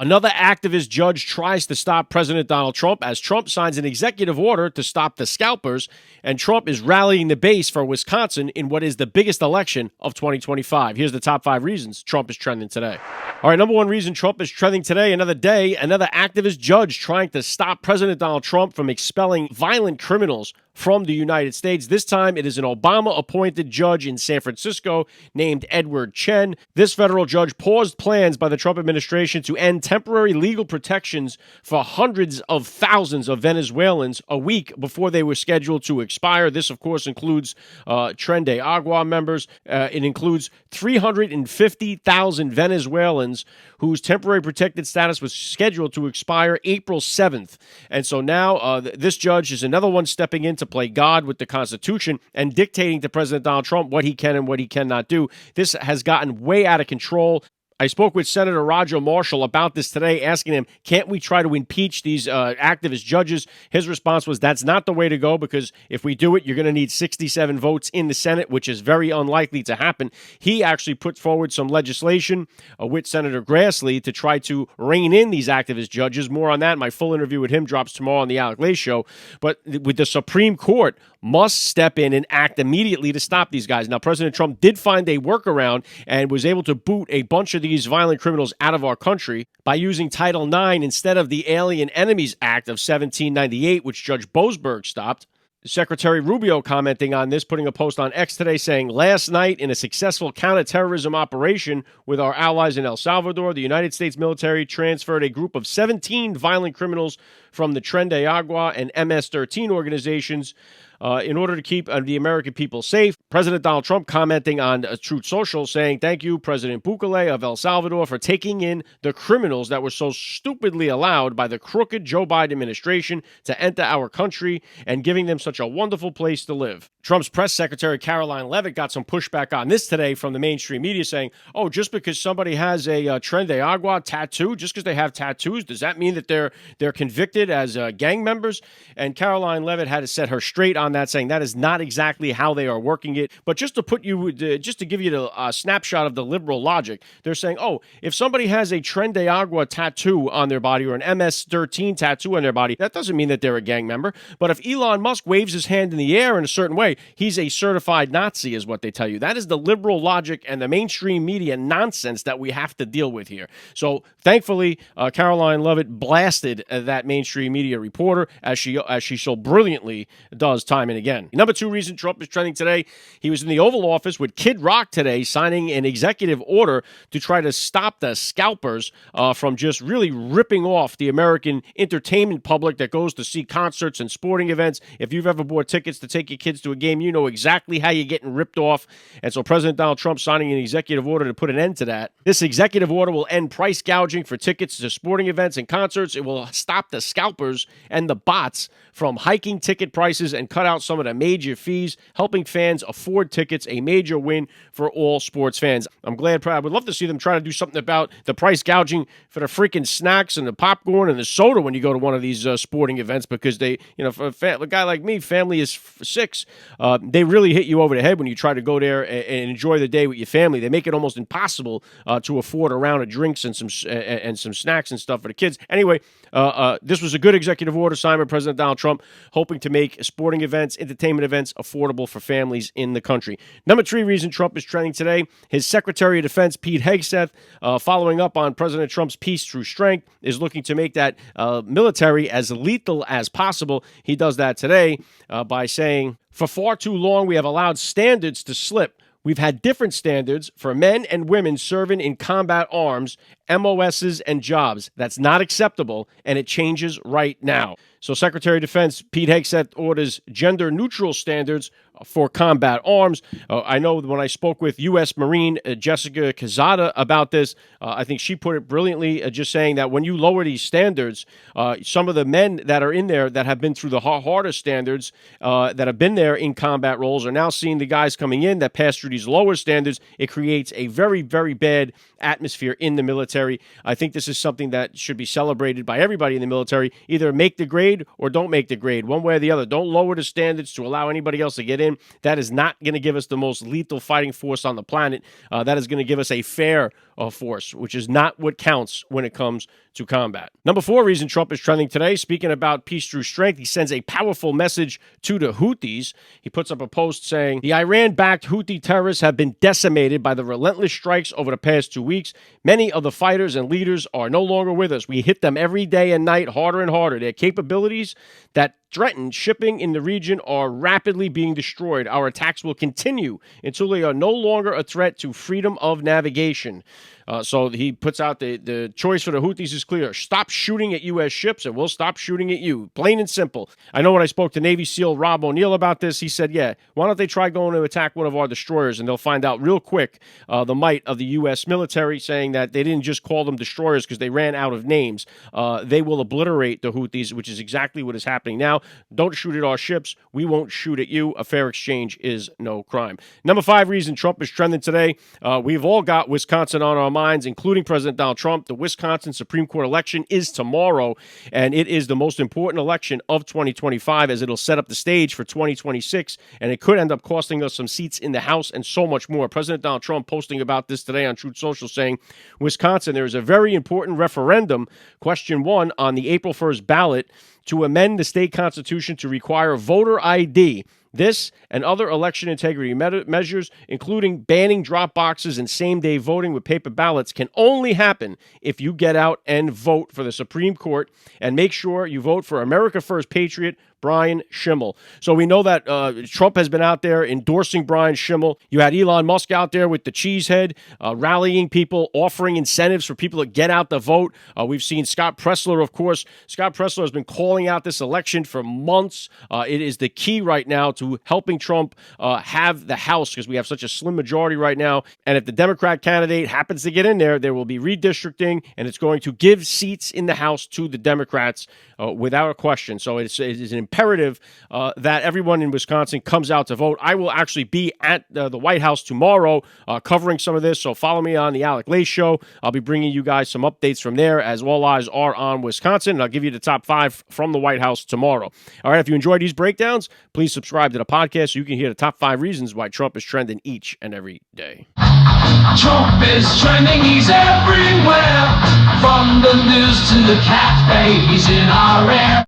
Another activist judge tries to stop President Donald Trump as Trump signs an executive order to stop the scalpers, and Trump is rallying the base for Wisconsin in what is the biggest election of 2025. Here's the top 5 reasons Trump is trending today. All right, number 1 reason Trump is trending today, another activist judge trying to stop President Donald Trump from expelling violent criminals from the United States. This time, it is an Obama-appointed judge in San Francisco named Edward Chen. This federal judge paused plans by the Trump administration to end temporary legal protections for hundreds of thousands of Venezuelans a week before they were scheduled to expire. This, of course, includes Tren de Agua members. It includes 350,000 Venezuelans whose temporary protected status was scheduled to expire April 7th. And so now this judge is another one stepping in to play God with the Constitution and dictating to President Donald Trump what he can and what he cannot do. This has gotten way out of control. I spoke with Senator Roger Marshall about this today, asking him, can't we try to impeach these activist judges? His response was, that's not the way to go, because if we do it, you're going to need 67 votes in the Senate, which is very unlikely to happen. He actually put forward some legislation with Senator Grassley to try to rein in these activist judges. More on that. My full interview with him drops tomorrow on the Alec Show. But with the Supreme Court must step in and act immediately to stop these guys. Now, President Trump did find a workaround and was able to boot a bunch of these violent criminals out of our country by using Title IX instead of the Alien Enemies Act of 1798, which Judge Boasberg stopped. Secretary Rubio commenting on this, putting a post on X today saying, last night in a successful counterterrorism operation with our allies in El Salvador, the United States military transferred a group of 17 violent criminals from the Tren de Agua and MS-13 organizations in order to keep the American people safe. President Donald Trump commenting on Truth Social saying, thank you, President Bukele of El Salvador, for taking in the criminals that were so stupidly allowed by the crooked Joe Biden administration to enter our country and giving them such a wonderful place to live. Trump's press secretary, Caroline Leavitt, got some pushback on this today from the mainstream media saying, oh, just because somebody has a Tren de Agua tattoo, just because they have tattoos, does that mean that they're convicted as gang members? And Caroline Leavitt had to set her straight on that, saying that is not exactly how they are working it. But just to put you, just to give you a snapshot of the liberal logic, they're saying, oh, if somebody has a Tren de Agua tattoo on their body or an MS-13 tattoo on their body, that doesn't mean that they're a gang member. But if Elon Musk waves his hand in the air in a certain way, he's a certified Nazi, is what they tell you. That is the liberal logic and the mainstream media nonsense that we have to deal with here. So thankfully, Caroline Leavitt blasted that mainstream media reporter as she so brilliantly does time and again. Number 2 reason Trump is trending today, he was in the Oval Office with Kid Rock today signing an executive order to try to stop the scalpers from just really ripping off the American entertainment public that goes to see concerts and sporting events. If you've ever bought tickets to take your kids to a game, you know exactly how you're getting ripped off. And so President Donald Trump signing an executive order to put an end to that. This executive order will end price gouging for tickets to sporting events and concerts. It will stop the scalpers and the bots from hiking ticket prices and cut out some of the major fees, helping fans afford tickets, a major win for all sports fans. I'm glad, I would love to see them try to do something about the price gouging for the freaking snacks and the popcorn and the soda when you go to one of these sporting events, because they, for a guy like me, family is 6, they really hit you over the head when you try to go there and enjoy the day with your family. They make it almost impossible to afford a round of drinks and some snacks and stuff for the kids. Anyway, this was a good executive order signed by President Donald Trump, hoping to make sporting events, entertainment events affordable for families in the country. Number 3 reason Trump is trending today, his Secretary of Defense, Pete Hegseth, following up on President Trump's peace through strength, is looking to make that military as lethal as possible. He does that today by saying, for far too long, we have allowed standards to slip. We've had different standards for men and women serving in combat arms, MOSs, and jobs. That's not acceptable, and it changes right now. So Secretary of Defense Pete Hegseth orders gender-neutral standards for combat arms. I know when I spoke with U.S. Marine Jessica Quezada about this, I think she put it brilliantly, just saying that when you lower these standards, some of the men that are in there that have been through the harder standards, that have been there in combat roles, are now seeing the guys coming in that pass through these lower standards. It creates a very, very bad atmosphere in the military. I think this is something that should be celebrated by everybody in the military. Either make the grade or don't make the grade, one way or the other. Don't lower the standards to allow anybody else to get in, saying that is not going to give us the most lethal fighting force on the planet. That is going to give us a fair force, which is not what counts when it comes to combat. Number 4 reason Trump is trending today, speaking about peace through strength, he sends a powerful message to the Houthis. He puts up a post saying, the Iran-backed Houthi terrorists have been decimated by the relentless strikes over the past 2 weeks. Many of the fighters and leaders are no longer with us. We hit them every day and night, harder and harder. Their capabilities that threatened shipping in the region are rapidly being destroyed. Our attacks will continue until they are no longer a threat to freedom of navigation. So he puts out the choice for the Houthis is clear. Stop shooting at U.S. ships and we'll stop shooting at you. Plain and simple. I know when I spoke to Navy SEAL Rob O'Neill about this, he said, yeah, why don't they try going to attack one of our destroyers and they'll find out real quick the might of the U.S. military, saying that they didn't just call them destroyers because they ran out of names. They will obliterate the Houthis, which is exactly what is happening now. Don't shoot at our ships. We won't shoot at you. A fair exchange is no crime. Number 5 reason Trump is trending today. We've all got Wisconsin on our minds, including President Donald Trump. The Wisconsin Supreme Court election is tomorrow, and it is the most important election of 2025 as it'll set up the stage for 2026, and it could end up costing us some seats in the House and so much more. President Donald Trump posting about this today on Truth Social saying, Wisconsin, there is a very important referendum, question 1, on the April 1st ballot to amend the state constitution to require voter ID. This and other election integrity measures, including banning drop boxes and same-day voting with paper ballots, can only happen if you get out and vote for the Supreme Court and make sure you vote for America First patriot Brian Schimmel. So we know that Trump has been out there endorsing Brian Schimmel. You had Elon Musk out there with the cheesehead, rallying people, offering incentives for people to get out the vote. We've seen Scott Presler, of course. Scott Presler has been calling out this election for months. It is the key right now to helping Trump have the House, because we have such a slim majority right now. And if the Democrat candidate happens to get in there, there will be redistricting, and it's going to give seats in the House to the Democrats without a question. So it is an imperative that everyone in Wisconsin comes out to vote. I will actually be at the White House tomorrow covering some of this, so follow me on the Alec Lace Show. I'll be bringing you guys some updates from there, as all eyes are on Wisconsin, and I'll give you the top 5 from the White House tomorrow. All right, if you enjoyed these breakdowns, please subscribe to the podcast so you can hear the top 5 reasons why Trump is trending each and every day. Trump is trending, he's everywhere, from the news to the cafes in our air.